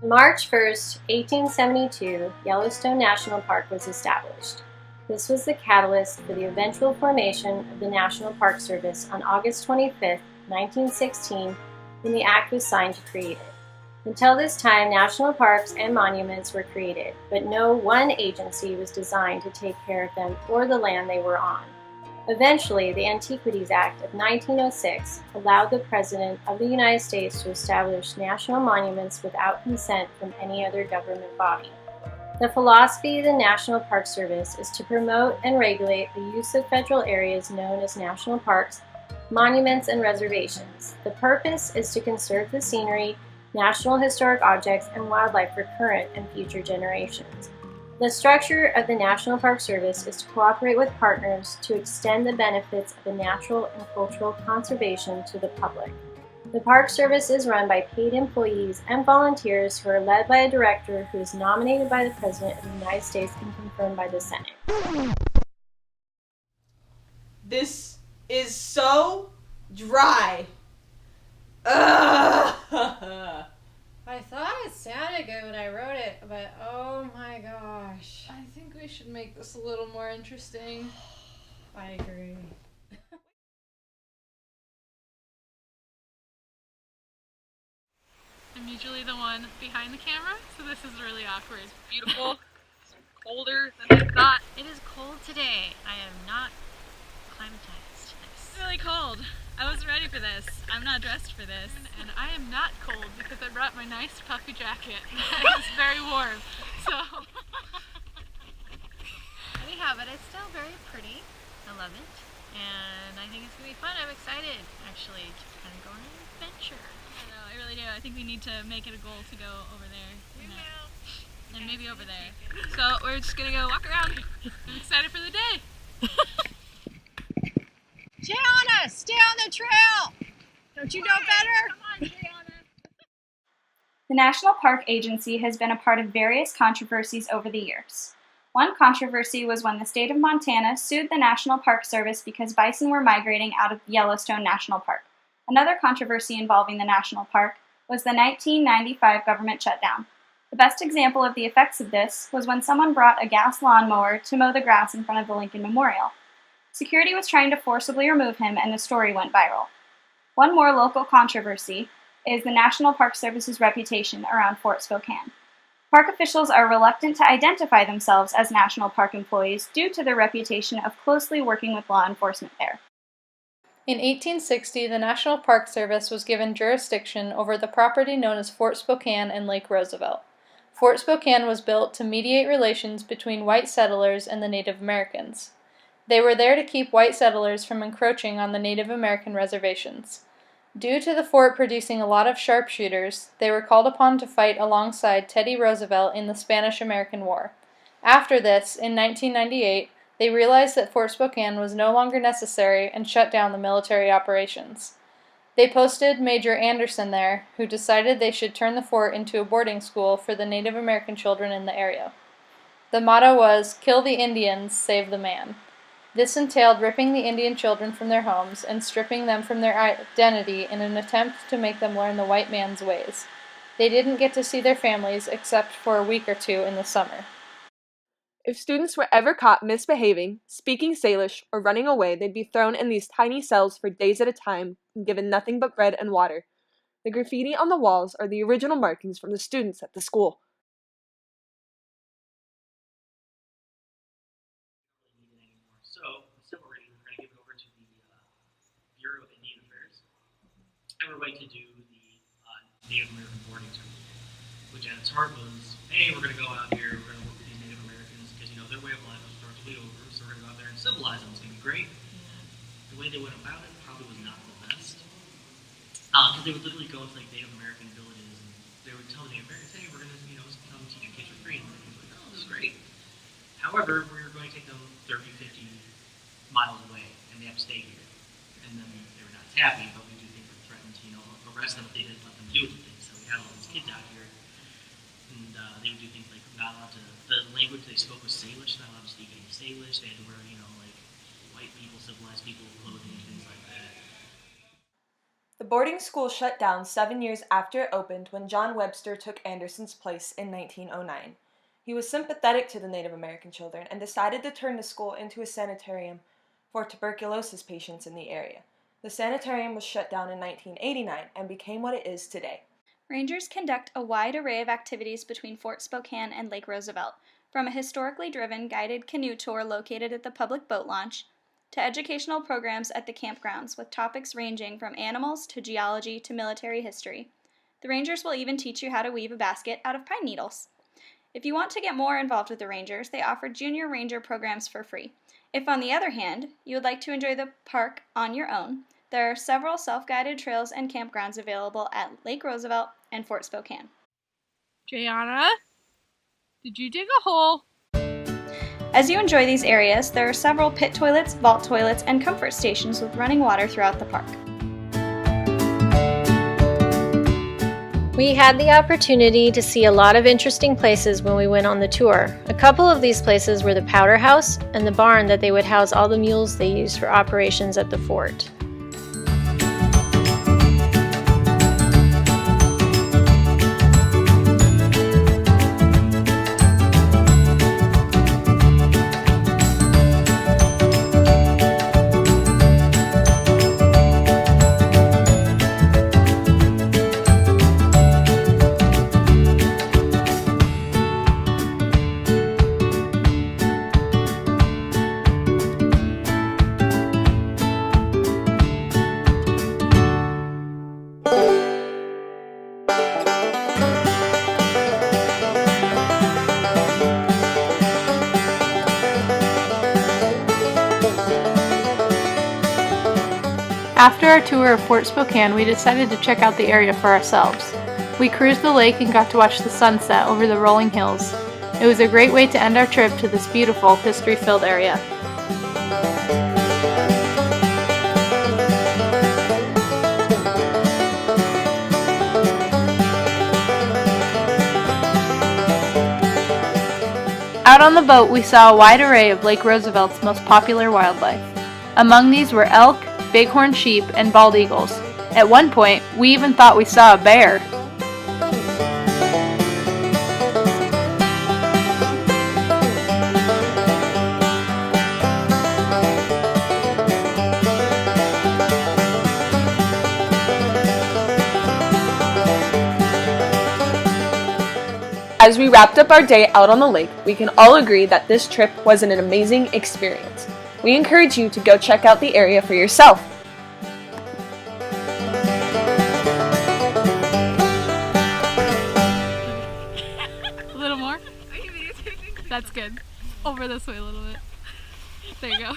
March 1st, 1872, Yellowstone National Park was established. This was the catalyst for the eventual formation of the National Park Service on August 25, 1916, when the act was signed to create it. Until this time, national parks and monuments were created, but no one agency was designed to take care of them or the land they were on. Eventually, the Antiquities Act of 1906 allowed the President of the United States to establish national monuments without consent from any other government body. The philosophy of the National Park Service is to promote and regulate the use of federal areas known as national parks, monuments, and reservations. The purpose is to conserve the scenery, national historic objects, and wildlife for current and future generations. The structure of the National Park Service is to cooperate with partners to extend the benefits of the natural and cultural conservation to the public. The Park Service is run by paid employees and volunteers who are led by a director who is nominated by the President of the United States and confirmed by the Senate. This is so dry. Ugh. I thought it sounded good when I wrote it, but oh my gosh. I think we should make this a little more interesting. I agree. I'm usually the one behind the camera, so this is really awkward. It's beautiful. It's colder than I thought. It is cold today. I am not acclimatized. It's really cold. I was ready for this. I'm not dressed for this. And I am not cold because I brought my nice puffy jacket. It's very warm. So anyhow, but it's still very pretty. I love it. And I think it's going to be fun. I'm excited, actually, to kind of go on an adventure. I don't know, I really do. I think we need to make it a goal to go over there. And maybe over there. So we're just going to go walk around. I'm excited for the day. Jaonna, stay on the trail! Don't you know better? Come on, Jaonna. The National Park Agency has been a part of various controversies over the years. One controversy was when the state of Montana sued the National Park Service because bison were migrating out of Yellowstone National Park. Another controversy involving the national park was the 1995 government shutdown. The best example of the effects of this was when someone brought a gas lawnmower to mow the grass in front of the Lincoln Memorial. Security was trying to forcibly remove him, and the story went viral. One more local controversy is the National Park Service's reputation around Fort Spokane. Park officials are reluctant to identify themselves as national park employees due to their reputation of closely working with law enforcement there. In 1860, the National Park Service was given jurisdiction over the property known as Fort Spokane and Lake Roosevelt. Fort Spokane was built to mediate relations between white settlers and the Native Americans. They were there to keep white settlers from encroaching on the Native American reservations. Due to the fort producing a lot of sharpshooters, they were called upon to fight alongside Teddy Roosevelt in the Spanish-American War. After this, in 1998, they realized that Fort Spokane was no longer necessary and shut down the military operations. They posted Major Anderson there, who decided they should turn the fort into a boarding school for the Native American children in the area. The motto was, "Kill the Indians, save the man." This entailed ripping the Indian children from their homes and stripping them from their identity in an attempt to make them learn the white man's ways. They didn't get to see their families except for a week or two in the summer. If students were ever caught misbehaving, speaking Salish, or running away, they'd be thrown in these tiny cells for days at a time and given nothing but bread and water. The graffiti on the walls are the original markings from the students at the school. I would like to do the Native American boarding school, which at its heart was, hey, we're going to go out here, we're going to work with these Native Americans, because, their way of life was largely over, so we're going to go out there and civilize them. It's going to be great. The way they went about it probably was not the best, because they would literally go into, Native American villages, and they would tell the Native Americans, hey, we're going to, come teach your kids for free, and they'd be like, oh, this is great. However, we're going to take them 30, 50 miles away, and they have to stay here. And then they were not as happy, but we do think we're threatened to, arrest them if they didn't let them do anything. So we had all these kids out here, and they would do things like not allowed to, the language they spoke was Salish, not allowed to speak any Salish. They had to wear, white people, civilized people clothing, things like that. The boarding school shut down 7 years after it opened when John Webster took Anderson's place in 1909. He was sympathetic to the Native American children and decided to turn the school into a sanitarium for tuberculosis patients in the area. The sanitarium was shut down in 1989 and became what it is today. Rangers conduct a wide array of activities between Fort Spokane and Lake Roosevelt, from a historically driven guided canoe tour located at the public boat launch, to educational programs at the campgrounds with topics ranging from animals to geology to military history. The Rangers will even teach you how to weave a basket out of pine needles. If you want to get more involved with the Rangers, they offer Junior Ranger programs for free. If, on the other hand, you would like to enjoy the park on your own, there are several self-guided trails and campgrounds available at Lake Roosevelt and Fort Spokane. Jaonna, did you dig a hole? As you enjoy these areas, there are several pit toilets, vault toilets, and comfort stations with running water throughout the park. We had the opportunity to see a lot of interesting places when we went on the tour. A couple of these places were the powder house and the barn that they would house all the mules they used for operations at the fort. After our tour of Fort Spokane, we decided to check out the area for ourselves. We cruised the lake and got to watch the sunset over the rolling hills. It was a great way to end our trip to this beautiful, history-filled area. Out on the boat, we saw a wide array of Lake Roosevelt's most popular wildlife. Among these were elk, bighorn sheep, and bald eagles. At one point, we even thought we saw a bear. As we wrapped up our day out on the lake, we can all agree that this trip was an amazing experience. We encourage you to go check out the area for yourself. A little more? Are you videotaping? That's good. Over this way a little bit. There you go.